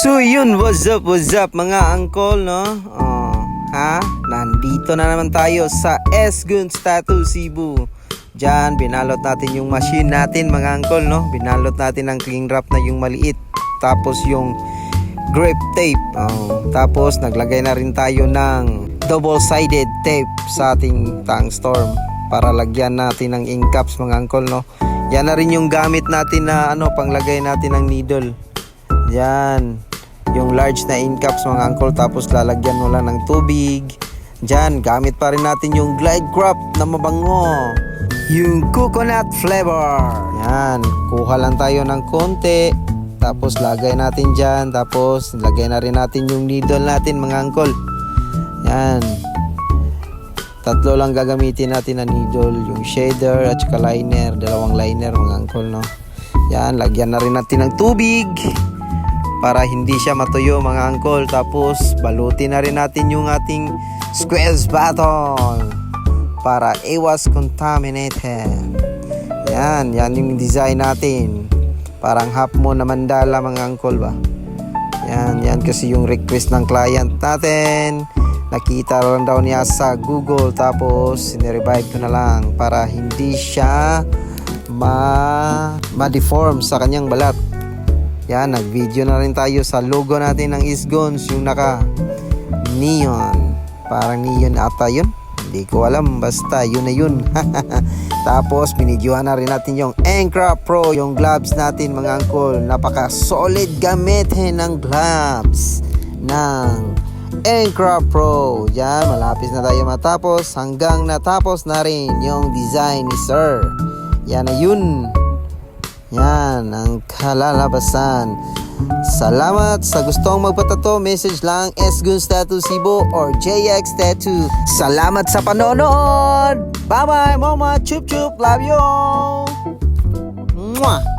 So yun, what's up mga uncle, no? Nandito na naman tayo sa S-Guns Tattoo Cebu. Diyan, binalot natin yung machine natin mga uncle, no? Binalot natin ng cling wrap na yung maliit. Tapos yung grip tape. Tapos naglagay na rin tayo ng double-sided tape sa ating tang storm para lagyan natin ng ink caps mga uncle, no? Yan na rin yung gamit natin na panglagay natin ng needle. Yan, yung large na ink caps mga uncle, tapos lalagyan mo lang ng tubig. Diyan, gamit pa rin natin yung Glide Crop na mabango, yung coconut flavor. Yan, kuha lang tayo ng konti, tapos lagay natin dyan, tapos lagay na rin natin yung needle natin mga uncle. Yan, tatlo lang gagamitin natin na needle, yung shader at saka liner, dalawang liner mga uncle, no? Yan, lagyan na rin natin ng tubig para hindi siya matuyo mga uncle. Tapos balutin na rin natin yung ating squeeze button para iwas contaminated. Yan yung design natin, parang half moon na mandala mga uncle ba. Yan kasi yung request ng client natin. Nakita lang daw niya sa Google, tapos sinerevive ko na lang para hindi siya ma-deform sa kanyang balat. Yan, nag-video na rin tayo sa logo natin ng S-Guns, yung naka neon, parang neon ata yun, hindi ko alam, basta yun na yun. Tapos binidyohan na rin natin yung Aircraft Pro, yung gloves natin mga uncle. Napaka solid gamitin ng gloves ng Aircraft Pro. Yan, malapit na tayo matapos, hanggang natapos na rin yung design ni sir. Yan na yun. Yan ang kalalabasan. Salamat sa gustong magpatato, message lang S-Guns Tattoo Cebu or JX Tattoo. Salamat sa panonood. Bye bye mama, chup chup, love you. Mwah.